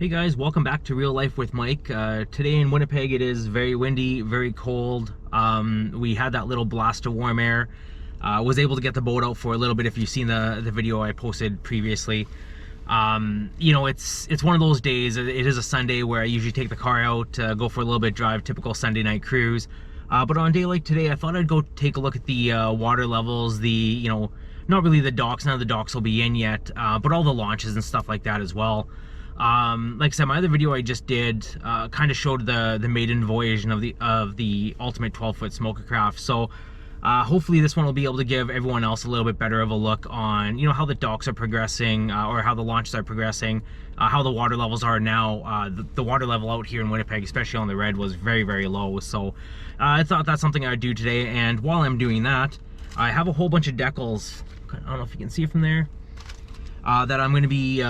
Hey guys, welcome back to Real Life with Mike. Today in Winnipeg it is very windy, very cold. We had that little blast of warm air. Was able to get the boat out for a little bit if you've seen the video I posted previously. You know, it's one of those days. It is a Sunday where I usually take the car out, go for a little bit drive, typical Sunday night cruise. But on a day like today, I thought I'd go take a look at the water levels, you know, not really the docks, none of the docks will be in yet, but all the launches and stuff like that as well. Like I said, my other video I just did kind of showed the maiden voyage of the ultimate 12-foot smoker craft. So hopefully this one will be able to give everyone else a little bit better of a look on, you know, how the docks are progressing, or how the launches are progressing, how the water levels are now. The water level out here in Winnipeg, especially on the Red, was very, very low. So I thought that's something I'd do today. And while I'm doing that, I have a whole bunch of decals. I don't know if you can see from there, that I'm going to be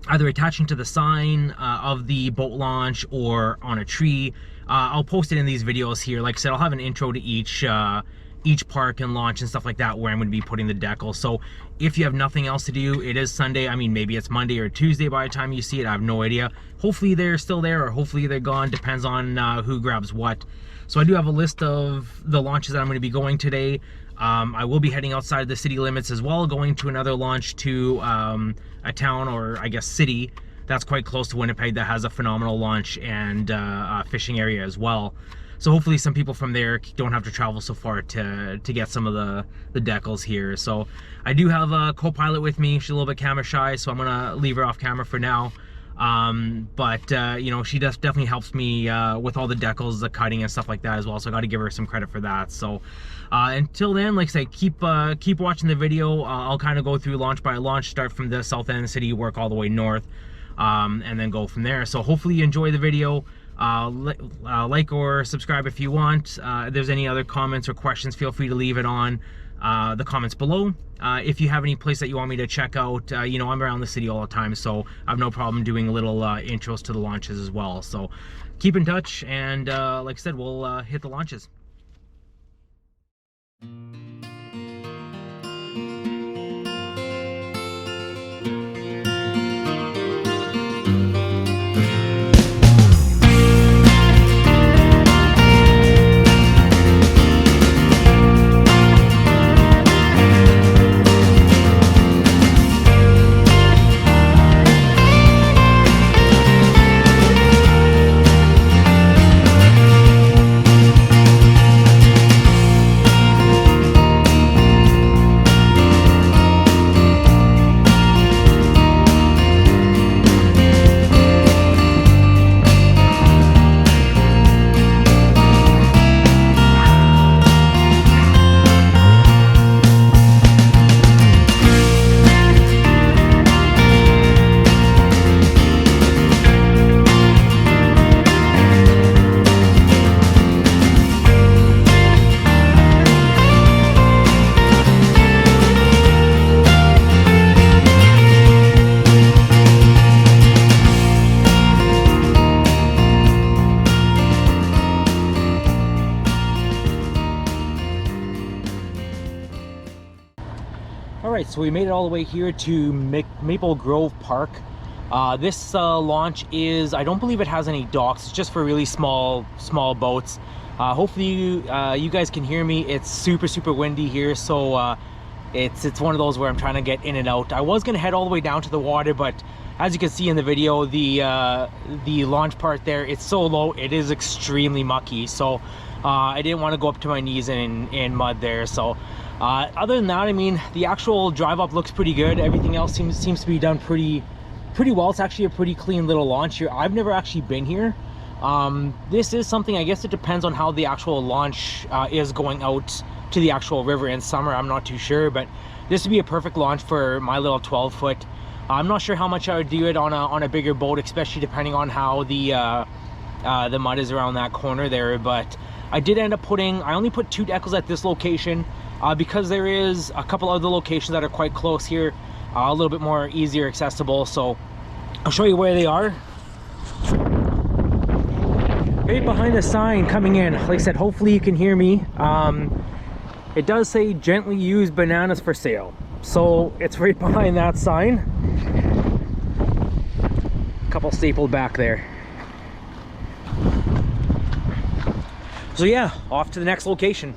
either attaching to the sign of the boat launch or on a tree. I'll post it in these videos here. Like I said, I'll have an intro to each park and launch and stuff like that where I'm going to be putting the decal. So if you have nothing else to do, it is Sunday. I mean, maybe it's Monday or Tuesday by the time you see it. I have no idea. Hopefully they're still there, or hopefully they're gone. Depends on who grabs what. So I do have a list of the launches that I'm going to be going today. I will be heading outside the city limits as well, going to another launch to a town, or I guess city, that's quite close to Winnipeg that has a phenomenal launch and fishing area as well. So hopefully some people from there don't have to travel so far to get some of the decals here. So I do have a co-pilot with me. She's a little bit camera shy, so I'm gonna leave her off camera for now. But you know, she definitely helps me with all the decals, the cutting and stuff like that as well, so I got to give her some credit for that. So until then, like I say, keep watching the video. I'll kind of go through launch by launch, start from the south end of the city, work all the way north, and then go from there. So hopefully you enjoy the video. Like or subscribe if you want. If there's any other comments or questions, feel free to leave it on the comments below. If you have any place that you want me to check out, you know, I'm around the city all the time, so I have no problem doing little intros to the launches as well. So keep in touch, and like I said, we'll hit the launches. Alright, so we made it all the way here to Maple Grove Park. This launch is, I don't believe it has any docks. It's just for really small boats. Hopefully you guys can hear me. It's super windy here, so it's one of those where I'm trying to get in and out. I was going to head all the way down to the water, but as you can see in the video, the launch part there, it's so low, it is extremely mucky. So I didn't want to go up to my knees in mud there. So other than that, I mean, the actual drive up looks pretty good. Everything else seems to be done pretty well. It's actually a pretty clean little launch here. I've never actually been here. This is something, I guess it depends on how the actual launch is going out to the actual river in summer. I'm not too sure, but this would be a perfect launch for my little 12-foot. I'm not sure how much I would do it on a bigger boat, especially depending on how the mud is around that corner there. But I did end up I only put 2 decals at this location, because there is a couple other locations that are quite close here, a little bit more easier accessible. So I'll show you where they are. Right behind the sign coming in. Like I said, hopefully you can hear me. It does say gently used bananas for sale. So it's right behind that sign. couple stapled back there. So yeah, off to the next location.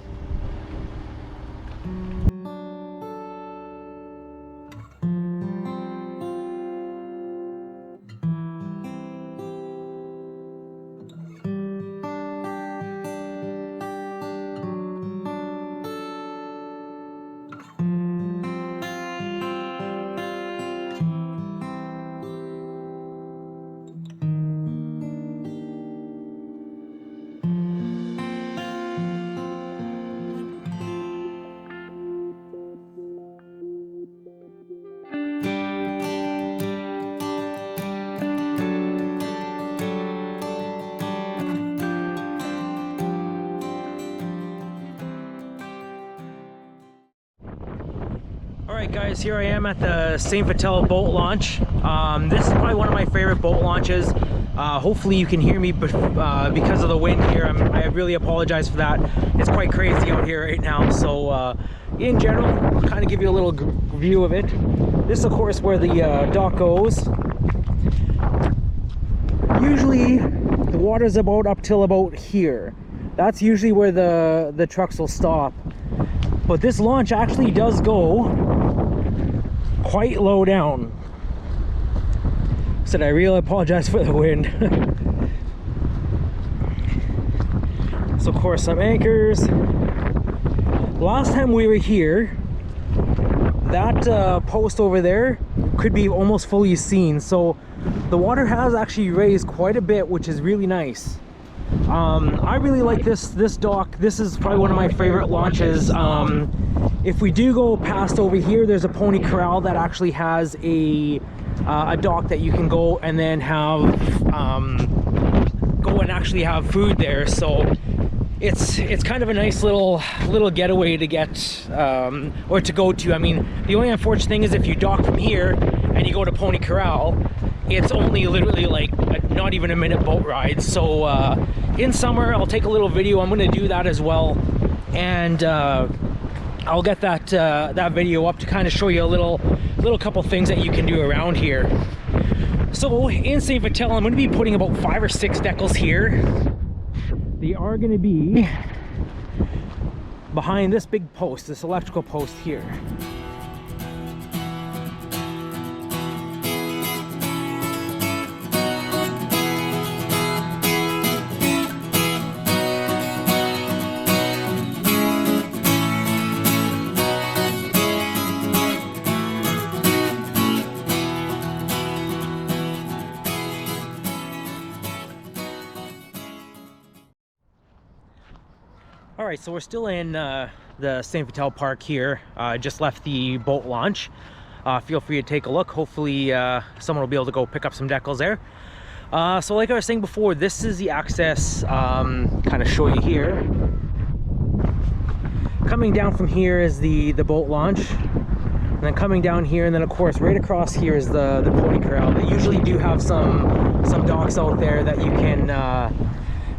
Alright guys, here I am at the St. Vital boat launch. This is probably one of my favorite boat launches. Hopefully you can hear me because of the wind here. I really apologize for that. It's quite crazy out here right now. So in general, I'll kind of give you a little view of it. This is of course where the dock goes. Usually the water's about up till about here. That's usually where the trucks will stop. But this launch actually does go quite low down. Said I really apologize for the wind. So of course some anchors. Last time we were here, that post over there could be almost fully seen. So the water has actually raised quite a bit, which is really nice. I really like this dock. This is probably one of my favorite launches. If we do go past over here, there's a pony corral that actually has a dock that you can go and then have go and actually have food there. So it's kind of a nice little getaway to get or to go to. I mean, the only unfortunate thing is if you dock from here and you go to Pony Corral, it's only literally like not even a minute boat ride. So in summer I'll take a little video. I'm going to do that as well, and I'll get that video up to kind of show you a little couple things that you can do around here. So in St. Vital, I'm going to be putting about 5 or 6 decals here. They are going to be behind this big post, this electrical post here. Alright, so we're still in the St. Vital Park here. Just left the boat launch. Feel free to take a look. Hopefully someone will be able to go pick up some decals there. So like I was saying before, this is the access, kind of show you here. Coming down from here is the boat launch. And then coming down here, and then of course right across here is the pony corral. They usually do have some docks out there that you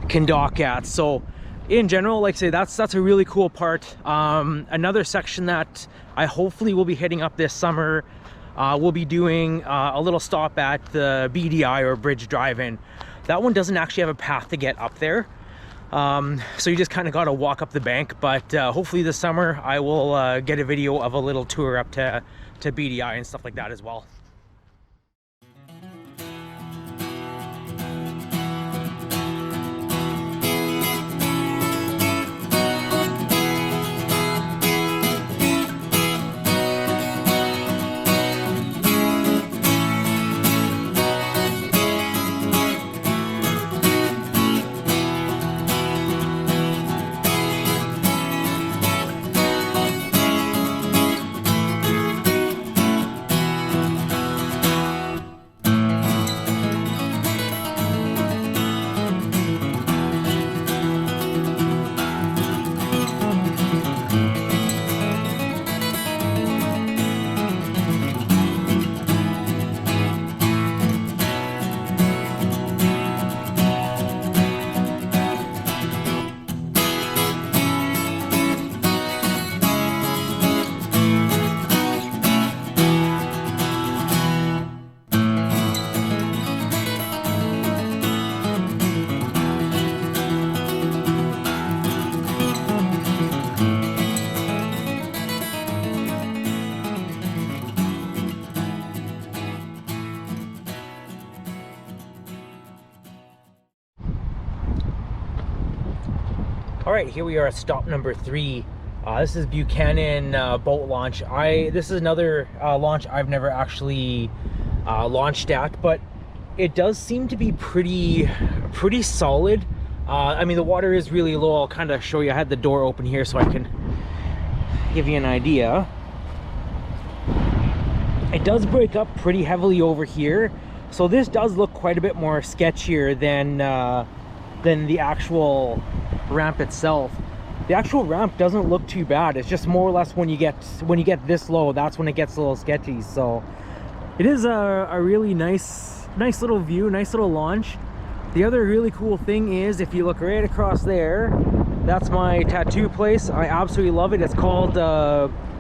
can dock at. So in general, like I say, that's a really cool part. Another section that I hopefully will be hitting up this summer, we'll be doing a little stop at the BDI, or Bridge Drive-In. That one doesn't actually have a path to get up there, so you just kind of got to walk up the bank. But hopefully this summer I will get a video of a little tour up to BDI and stuff like that as well. All right, here we are at stop number 3. This is Buchanan boat launch. This is another launch I've never actually launched at, but it does seem to be pretty solid. I mean, the water is really low. I'll kind of show you. I had the door open here so I can give you an idea. It does break up pretty heavily over here, so this does look quite a bit more sketchier than the actual ramp itself. The actual ramp doesn't look too bad. It's just more or less when you get this low, that's when it gets a little sketchy. So it is a really nice little view, nice little launch. The other really cool thing is, if you look right across there, that's my tattoo place. I absolutely love it. It's called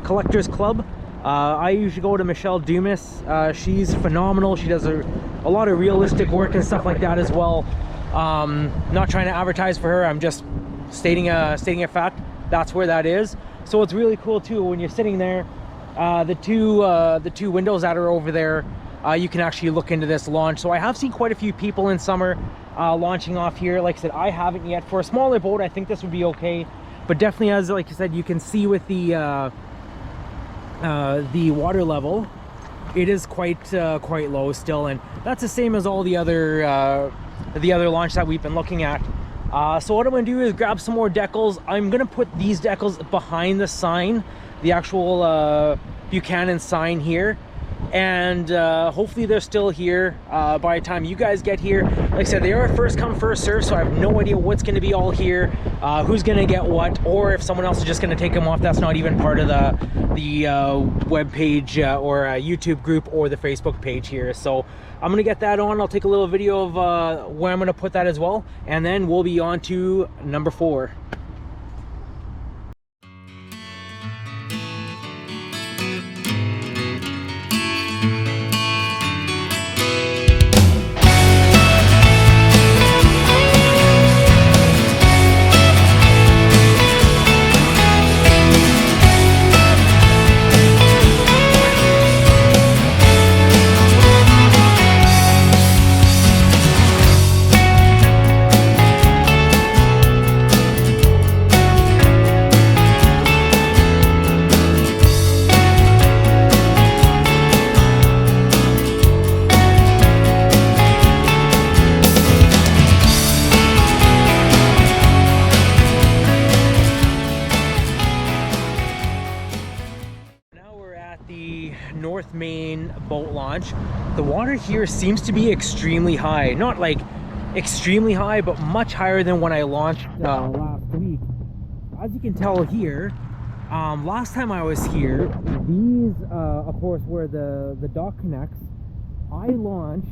Collectors Club. I usually go to Michelle Dumas. She's phenomenal. She does a lot of realistic work and stuff like that as well. Not trying to advertise for her, I'm just stating a fact. That's where that is. So it's really cool too when you're sitting there. The two windows that are over there, you can actually look into this launch. So I have seen quite a few people in summer launching off here. Like I said, I haven't yet. For a smaller boat, I think this would be okay, but definitely, as like I said, you can see with the water level, it is quite low still, and that's the same as all the other launch that we've been looking at. So what I'm going to do is grab some more decals. I'm going to put these decals behind the sign, the actual Buchanan sign here, and hopefully they're still here by the time you guys get here. Like I said, they are first come first serve, so I have no idea what's going to be all here, who's going to get what, or if someone else is just going to take them off. That's not even part of the web page or YouTube group or the Facebook page here. So I'm going to get that on. I'll take a little video of where I'm going to put that as well, and then we'll be on to number 4. North Main boat launch. The water here seems to be extremely high. Not like extremely high, but much higher than when I launched last week. As you can tell here, last time I was here, these of course where the dock connects, I launched,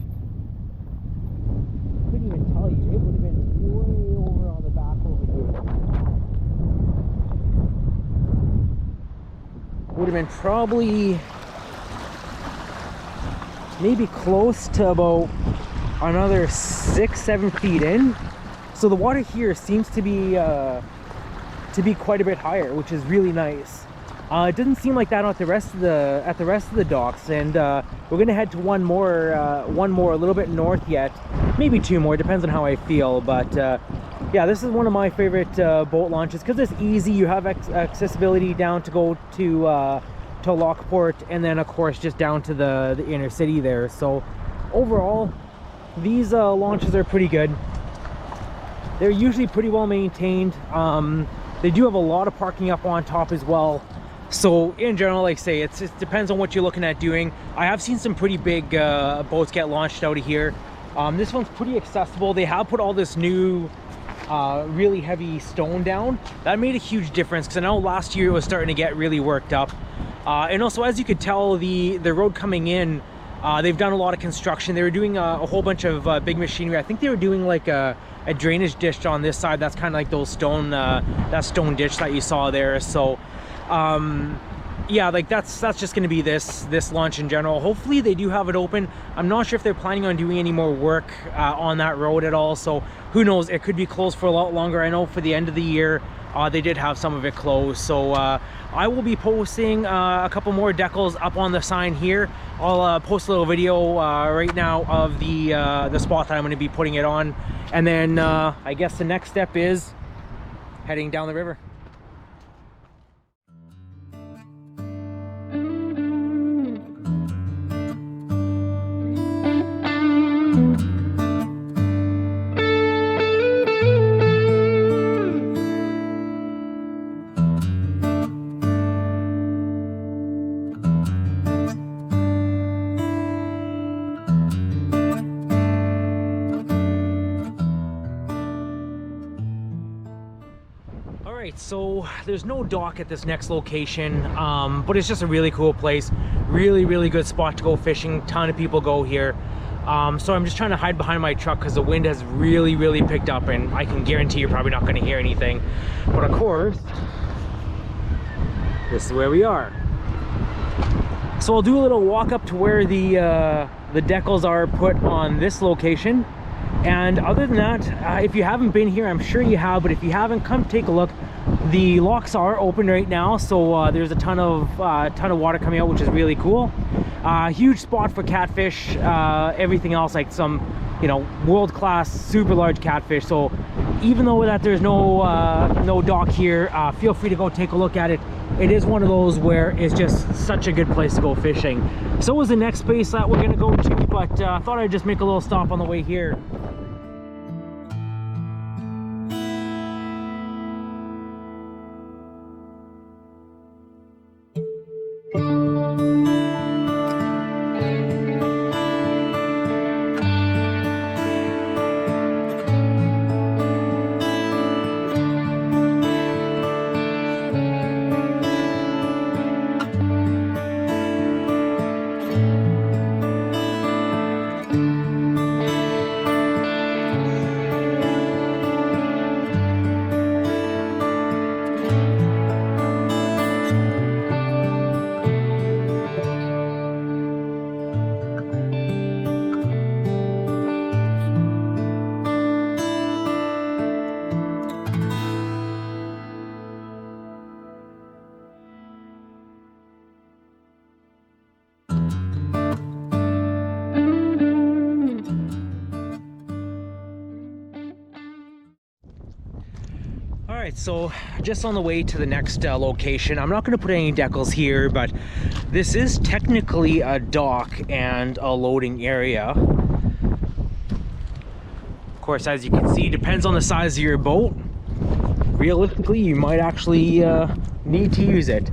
couldn't even tell you, it would have been way over on the back over here. Would have been probably maybe close to about another 6-7 feet in. So the water here seems to be quite a bit higher, which is really nice. It doesn't seem like that at the rest of the docks, and we're gonna head to one more a little bit north yet, maybe 2 more, depends on how I feel. But yeah, this is one of my favorite boat launches because it's easy. You have accessibility down to go to Lockport, and then of course just down to the inner city there. So overall, these launches are pretty good. They're usually pretty well maintained. They do have a lot of parking up on top as well. So in general, like I say, it depends on what you're looking at doing. I have seen some pretty big boats get launched out of here. This one's pretty accessible. They have put all this new really heavy stone down. That made a huge difference, because I know last year it was starting to get really worked up. And also, as you could tell, the road coming in, they've done a lot of construction. They were doing a whole bunch of big machinery. I think they were doing like a drainage ditch on this side. That's kind of like those stone, that stone ditch that you saw there. So yeah, like that's just going to be this launch in general. Hopefully they do have it open. I'm not sure if they're planning on doing any more work on that road at all, so who knows, it could be closed for a lot longer. I know for the end of the year they did have some of it closed. So I will be posting a couple more decals up on the sign here. I'll post a little video right now of the spot that I'm going to be putting it on, and then I guess the next step is heading down the river. So there's no dock at this next location, but it's just a really cool place. Really good spot to go fishing. Ton of people go here. So I'm just trying to hide behind my truck because the wind has really picked up, and I can guarantee you're probably not going to hear anything. But of course, this is where we are. So I'll do a little walk up to where the decals are put on this location. And other than that, if you haven't been here, I'm sure you have, but if you haven't, come take a look. The locks are open right now, so there's a ton of water coming out, which is really cool. Huge spot for catfish, everything else, like some, you know, world-class, super large catfish. So even though that there's no dock here, feel free to go take a look at it. It is one of those where it's just such a good place to go fishing. So is the next place that we're gonna go to, but I thought I'd just make a little stop on the way here. Alright, so just on the way to the next location. I'm not going to put any decals here, but this is technically a dock and a loading area. Of course, as you can see, depends on the size of your boat. Realistically, you might actually need to use it.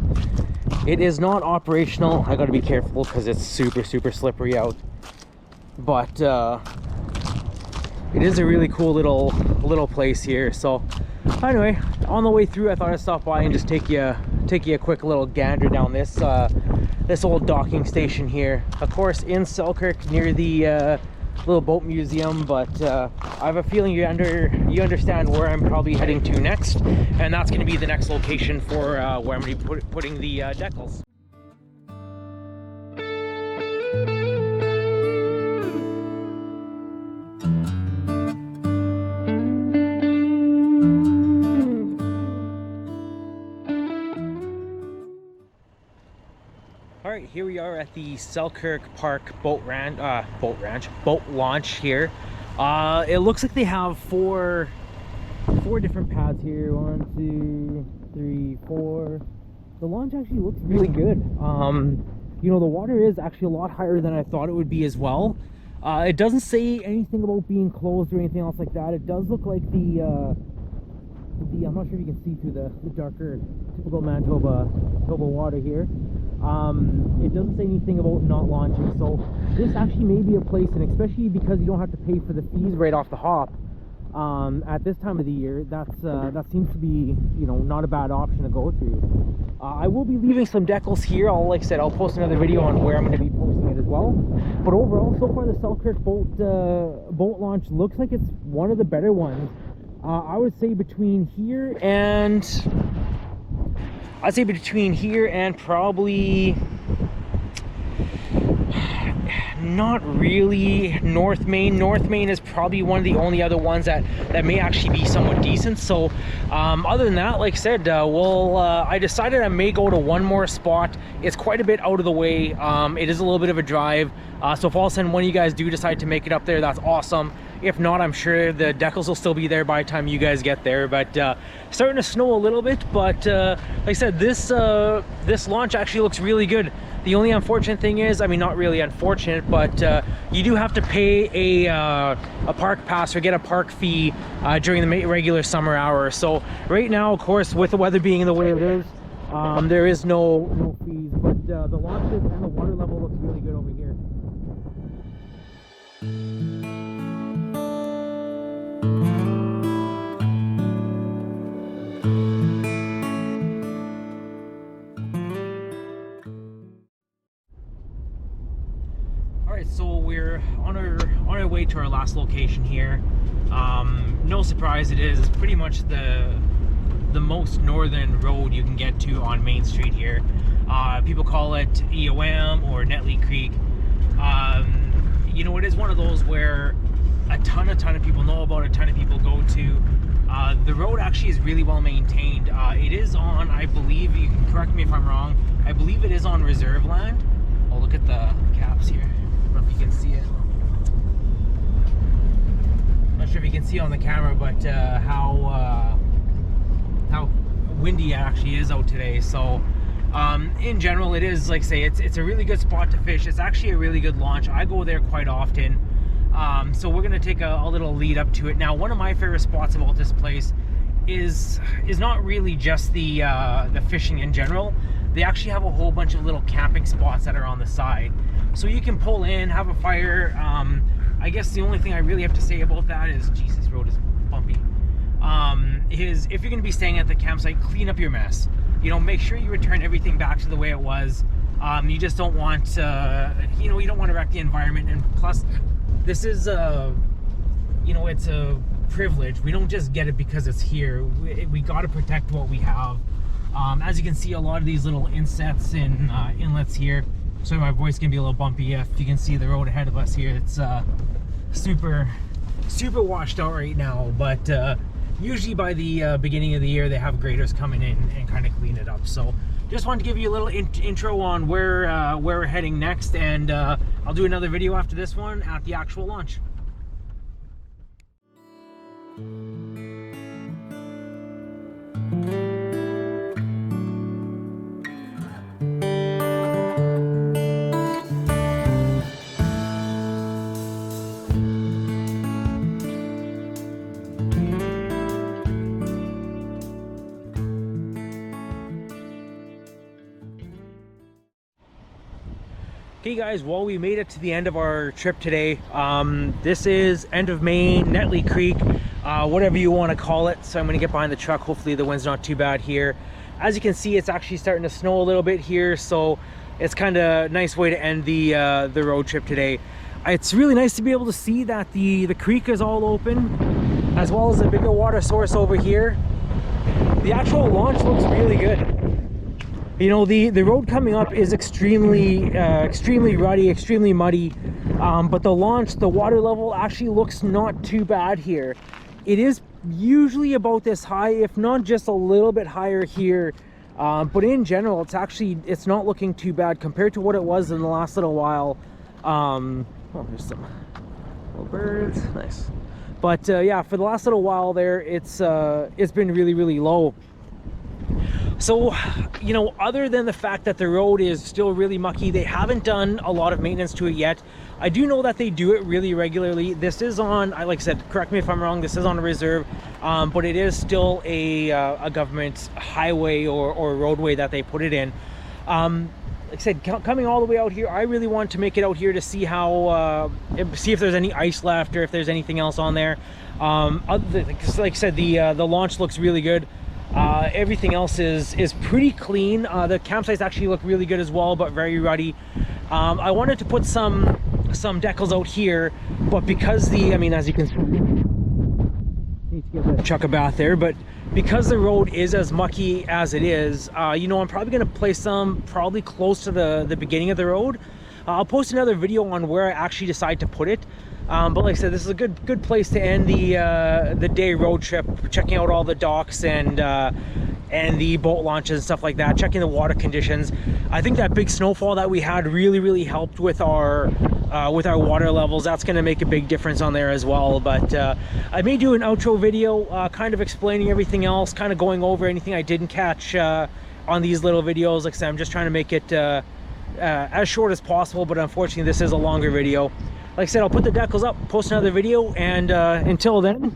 It is not operational. I got to be careful because it's super slippery out. But it is a really cool little place here. So anyway, on the way through, I thought I'd stop by and just take you a quick little gander down this this old docking station here. Of course, in Selkirk, near the little boat museum. But I have a feeling you understand where I'm probably heading to next, and that's going to be the next location for where I'm going to be putting the decals. Alright, here we are at the Selkirk Park boat launch here. It looks like they have four different pads here. 1, 2, 3, 4. The launch actually looks really good. You know, the water is actually a lot higher than I thought it would be as well. It doesn't say anything about being closed or anything else like that. It does look like I'm not sure if you can see through the darker typical Manitoba water here. It doesn't say anything about not launching, so this actually may be a place, and especially because you don't have to pay for the fees right off the hop at this time of the year, that seems to be, you know, not a bad option to go through. I will be leaving some decals here. Like I said, I'll post another video on where I'm going to be posting it as well. But overall, so far the Selkirk boat launch looks like it's one of the better ones. I would say between here and probably not really North Main. North Main is probably one of the only other ones that may actually be somewhat decent. So other than that, like I said, I decided I may go to one more spot. It's quite a bit out of the way. It is a little bit of a drive. So if all of a sudden one of you guys do decide to make it up there, that's awesome. If not, I'm sure the decals will still be there by the time you guys get there. But starting to snow a little bit, but like I said, this launch actually looks really good. The only unfortunate thing is, I mean, not really unfortunate, but you do have to pay a park pass or get a park fee during the regular summer hours. So right now, of course, with the weather being the way it is, there is no fees, but the launches and the water level looks really good over here. Alright, so we're on our way to our last location here. No surprise, it is pretty much the most northern road you can get to on Main Street here. People call it EOM or Netley Creek. You know, it is one of those where a ton of people know about, a ton of people go to. The road actually is really well maintained. It is on, I believe, you can correct me if I'm wrong, I believe it is on reserve land. Oh, look at the caps here. I don't know if you can see it. I'm not sure if you can see on the camera, but how windy it actually is out today. So in general, it is, like say, it's a really good spot to fish. It's actually a really good launch. I go there quite often. So we're gonna take a little lead up to it. Now, one of my favorite spots about this place is not really just the fishing in general. They actually have a whole bunch of little camping spots that are on the side, so you can pull in, have a fire. I guess the only thing I really have to say about that is, geez, this road is bumpy. Is if you're gonna be staying at the campsite, clean up your mess. You know, make sure you return everything back to the way it was. You just don't want, you know, you don't want to wreck the environment. And plus, this is you know, it's a privilege. We don't just get it because it's here. We got to protect what we have. As you can see, a lot of these little insets and inlets here. So my voice can be a little bumpy. If you can see the road ahead of us here, it's super washed out right now. But usually by the beginning of the year, they have graders coming in and kind of clean it up. So just wanted to give you a little intro on where we're heading next, and I'll do another video after this one at the actual launch. Okay guys, well, we made it to the end of our trip today. This is end of Main, Netley Creek, whatever you want to call it. So I'm going to get behind the truck. Hopefully the wind's not too bad here. As you can see, it's actually starting to snow a little bit here, so it's kind of a nice way to end the road trip today. It's really nice to be able to see that the creek is all open, as well as a bigger water source over here. The actual launch looks really good. You know, the road coming up is extremely rutty, extremely muddy, but the launch, the water level actually looks not too bad here. It is usually about this high, if not just a little bit higher here, but in general, it's not looking too bad compared to what it was in the last little while. Oh, there's some little birds, nice. But yeah, for the last little while there, it's been really low. So, you know, other than the fact that the road is still really mucky, they haven't done a lot of maintenance to it yet. I do know that they do it really regularly. This is on, like I said, correct me if I'm wrong, this is on a reserve, but it is still a government highway or roadway that they put it in. Like I said, coming all the way out here, I really want to make it out here to see how, see if there's any ice left or if there's anything else on there. Like I said, the launch looks really good. Everything else is pretty clean. The campsites actually look really good as well, but very ruddy. I wanted to put some decals out here, but because I mean, as you can see, need to give the truck a bath there, but because the road is as mucky as it is, you know, I'm probably going to place some probably close to the beginning of the road. I'll post another video on where I actually decide to put it. But like I said, this is a good place to end the day road trip, checking out all the docks and and the boat launches and stuff like that, checking the water conditions. I think that big snowfall that we had really helped with our water levels. That's going to make a big difference on there as well. But I may do an outro video kind of explaining everything else, kind of going over anything I didn't catch on these little videos. Like I said, I'm just trying to make it as short as possible, but unfortunately this is a longer video. Like I said, I'll put the decals up, post another video, and until then,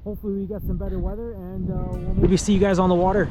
hopefully we get some better weather, and we'll maybe see you guys on the water.